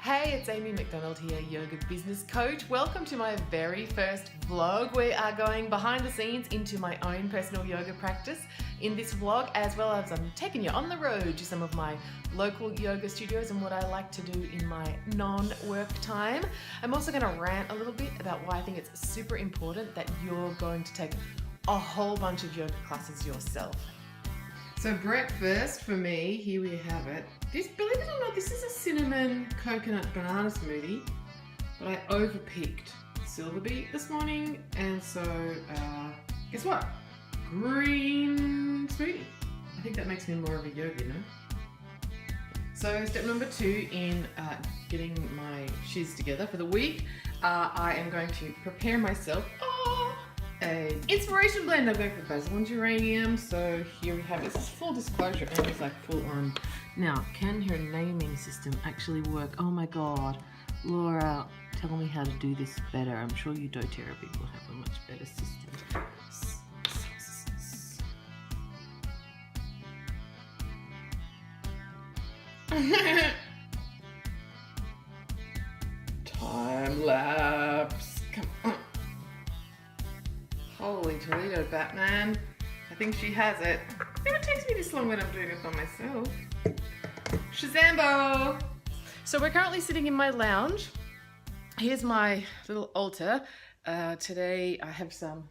Hey, it's Amy McDonald here, yoga business coach. Welcome to my very first vlog. We are going behind the scenes into my own personal yoga practice in this vlog, as well as I'm taking you on the road to some of my local yoga studios and what I like to do in my non-work time. I'm also going to rant a little bit about why I think it's super important that you're going to take a whole bunch of yoga classes yourself. So breakfast for me, here we have it. Believe it or not, this is a cinnamon coconut banana smoothie, but I overpicked Silver Beet this morning, and so guess what? Green smoothie. I think that makes me more of a yogi, you know? So step number 2 in getting my shiz together for the week, I am going to prepare myself an inspiration blend. I'm going for basil and geranium. So here we have it. This is full disclosure, and it's like full on. Now, can her naming system actually work? Oh my God, Laura, tell me how to do this better. I'm sure you doTERRA people have a much better system. Time lapse. Come on. Holy Toledo, Batman. I think she has it. It never takes me this long when I'm doing it by myself. Shazambo! So we're currently sitting in my lounge. Here's my little altar. Today I have some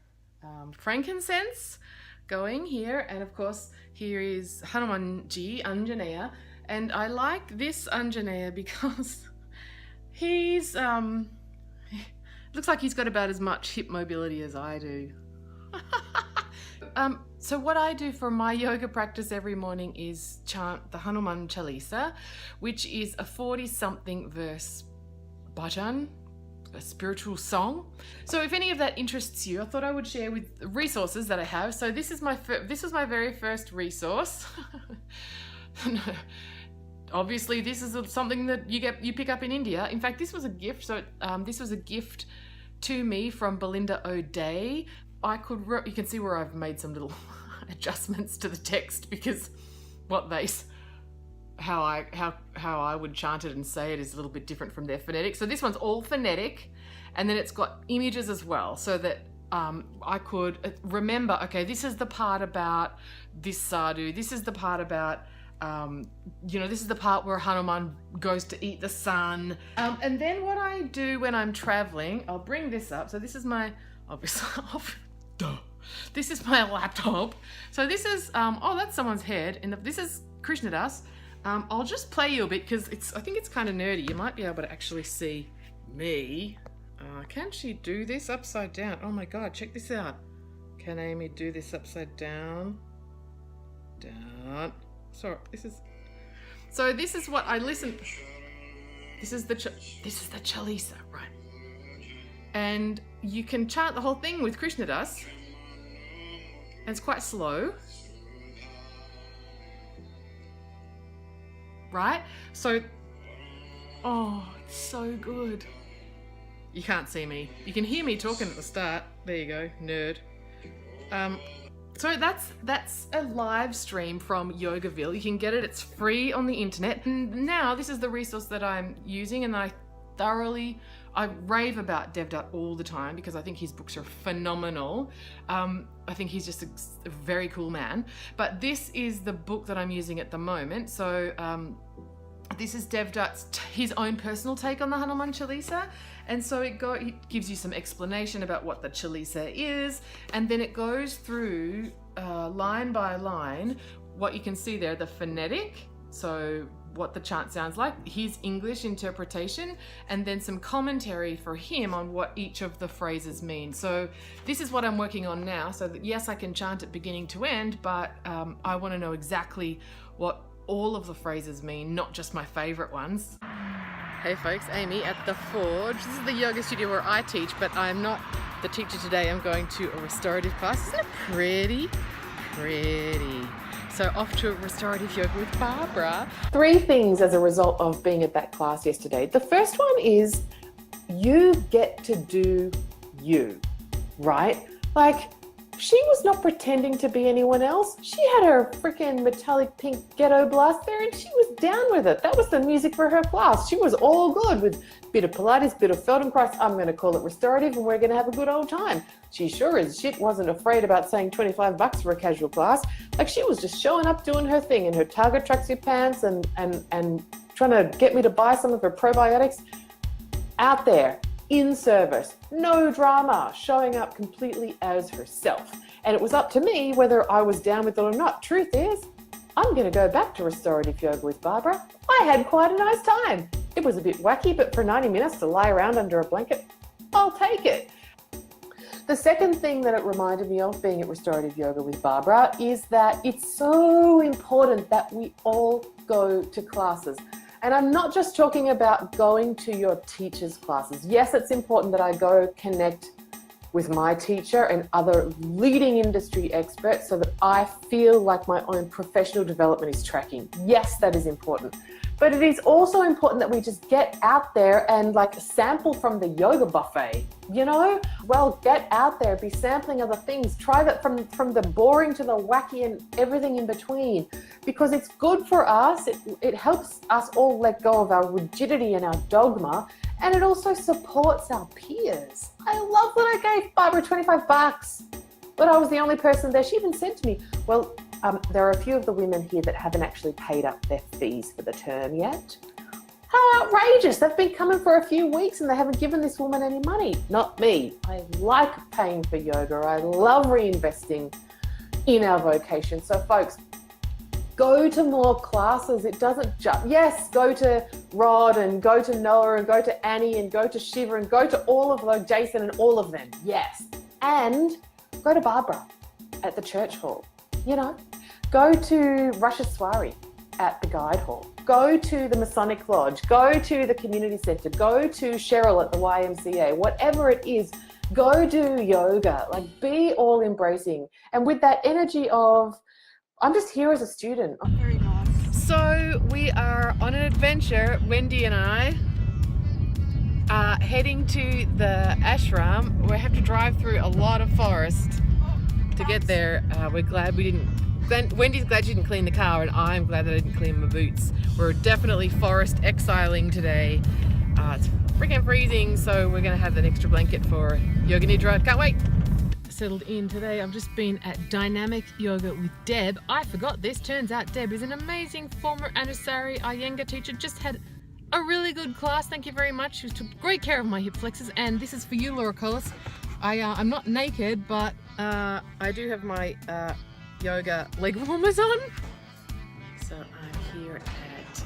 frankincense going here, and of course here is Hanumanji, Anjaneya, and I like this Anjaneya because he's looks like he's got about as much hip mobility as I do. So what I do for my yoga practice every morning is chant the Hanuman Chalisa, which is a 40-something verse bhajan, a spiritual song. So if any of that interests you, I thought I would share with resources that I have. So this is my very first resource. Obviously, this is something that you pick up in India. In fact, this was a gift. So this was a gift to me from Belinda O'Day. You can see where I've made some little adjustments to the text because how I would chant it and say it is a little bit different from their phonetic. So this one's all phonetic, and then it's got images as well, so that I could remember, okay, this is the part about this sadhu, this is the part about this is the part where Hanuman goes to eat the sun. And then what I do when I'm traveling, I'll bring this up. So this is my, this is my laptop. So this is, that's someone's head, and this is Krishna Das. I'll just play you a bit because I think it's kind of nerdy. You might be able to actually see me. Can she do this upside down? Oh my God, check this out. Can Amy do this upside down? Down. So this is what I listen. This is the Chalisa, right? And you can chant the whole thing with Krishna Das. And it's quite slow, right? So, it's so good. You can't see me. You can hear me talking at the start. There you go, nerd. So that's a live stream from Yogaville. You can get it, it's free on the internet. And now this is the resource that I'm using, and I rave about Devdutt all the time because I think his books are phenomenal. I think he's just a very cool man. But this is the book that I'm using at the moment. So this is Devdutt's his own personal take on the Hanuman Chalisa, and so it gives you some explanation about what the Chalisa is, and then it goes through line by line what you can see there, the phonetic, so what the chant sounds like, his English interpretation, and then some commentary for him on what each of the phrases mean. So this is what I'm working on now, so that yes, I can chant it beginning to end, but I want to know exactly what all of the phrases mean, not just my favorite ones. Hey folks, Amy at The Forge. This is the yoga studio where I teach, but I'm not the teacher today. I'm going to a restorative class. Isn't it pretty? Pretty. So off to restorative yoga with Barbara. 3 things as a result of being at that class yesterday. The first one is you get to do you, right? Like, She was not pretending to be anyone else. She had her freaking metallic pink ghetto blaster and she was down with it. That was the music for her class. She was all good with a bit of Pilates, bit of Feldenkrais. I'm going to call it restorative and we're going to have a good old time. She sure as shit wasn't afraid about saying $25 for a casual class. Like, she was just showing up doing her thing in her Target tracksuit pants and trying to get me to buy some of her probiotics. Out there, in service, no drama, showing up completely as herself. And it was up to me whether I was down with it or not. Truth is, I'm going to go back to restorative yoga with Barbara. I had quite a nice time. It was a bit wacky, but for 90 minutes to lie around under a blanket, I'll take it. The second thing that it reminded me of being at restorative yoga with Barbara is that it's so important that we all go to classes. And I'm not just talking about going to your teacher's classes. Yes, it's important that I go connect with my teacher and other leading industry experts so that I feel like my own professional development is tracking. Yes, that is important. But it is also important that we just get out there and like sample from the yoga buffet, you know? Well, get out there, be sampling other things. Try that from the boring to the wacky and everything in between, because it's good for us. It helps us all let go of our rigidity and our dogma, and it also supports our peers. I love that I gave Barbara $25, but I was the only person there. She even said to me, well, there are a few of the women here that haven't actually paid up their fees for the term yet. How outrageous. They've been coming for a few weeks and they haven't given this woman any money. Not me. I like paying for yoga. I love reinvesting in our vocation. So folks, go to more classes. It doesn't just, yes, go to Rod and go to Noah and go to Annie and go to Shiva and go to all of them, Jason and all of them. Yes. And go to Barbara at the church hall. You know, go to Rashaswari at the Guide Hall. Go to the Masonic Lodge. Go to the Community Centre. Go to Cheryl at the YMCA. Whatever it is, go do yoga. Like, be all embracing. And with that energy of, I'm just here as a student. Oh, very nice. So we are on an adventure, Wendy and I, heading to the ashram. We have to drive through a lot of forest to get there. We're glad we didn't. Wendy's glad she didn't clean the car, and I'm glad that I didn't clean my boots. We're definitely forest exiling today. It's freaking freezing, so we're gonna have an extra blanket for Yoga Nidra. Can't wait. Settled in today. I've just been at Dynamic Yoga with Deb. I forgot this. Turns out Deb is an amazing former Anusari Iyengar teacher. Just had a really good class. Thank you very much. She took great care of my hip flexors, and this is for you, Laura Collis. I'm not naked, but I do have my yoga leg warmers on. So I'm here at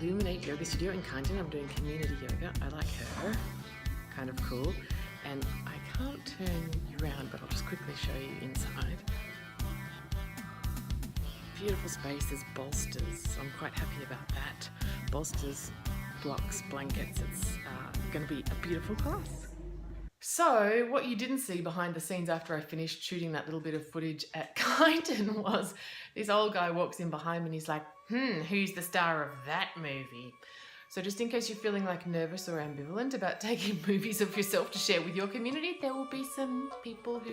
Illuminate Yoga Studio in Kanjan. I'm doing community yoga. I like her. Kind of cool. And I can't turn you around, but I'll just quickly show you inside. Beautiful space. There's bolsters. I'm quite happy about that. Bolsters, blocks, blankets. It's going to be a beautiful class. So what you didn't see behind the scenes after I finished shooting that little bit of footage at Kyneton was this old guy walks in behind me and he's like, who's the star of that movie? So just in case you're feeling like nervous or ambivalent about taking movies of yourself to share with your community, there will be some people who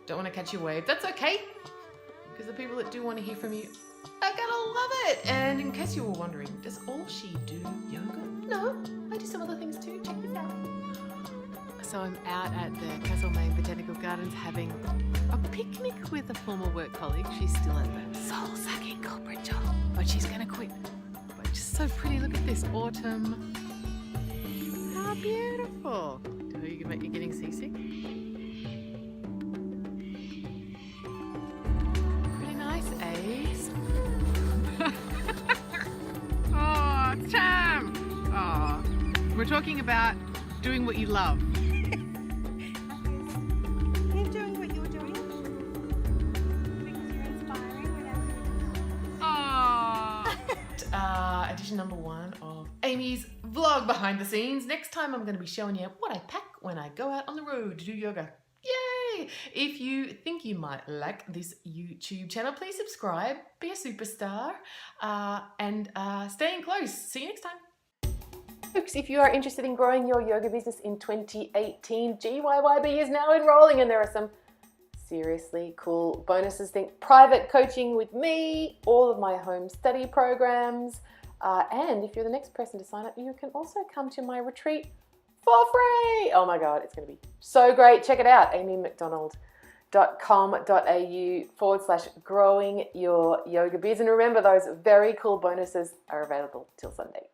don't want to catch your wave. That's okay, because the people that do want to hear from you are gonna love it. And in case you were wondering, does all she do yoga? No, I do some other things too. Check this out. So I'm out at the Castlemaine Botanical Gardens having a picnic with a former work colleague. She's still at the soul-sucking corporate job, but she's going to quit. But just so pretty. Look at this autumn. How beautiful. You're getting seasick? Pretty nice, Ace. Oh, Tam. Oh, we're talking about doing what you love. Edition number 1 of Amy's vlog behind the scenes. Next time I'm going to be showing you what I pack when I go out on the road to do yoga. Yay! If you think you might like this YouTube channel, please subscribe, be a superstar, and stay in close. See you next time. Folks, if you are interested in growing your yoga business in 2018, GYYB is now enrolling and there are some seriously cool bonuses. Think private coaching with me, all of my home study programs. And if you're the next person to sign up, you can also come to my retreat for free. Oh my God, it's going to be so great. Check it out, amymcdonald.com.au/growing your yoga biz. And remember, those very cool bonuses are available till Sunday.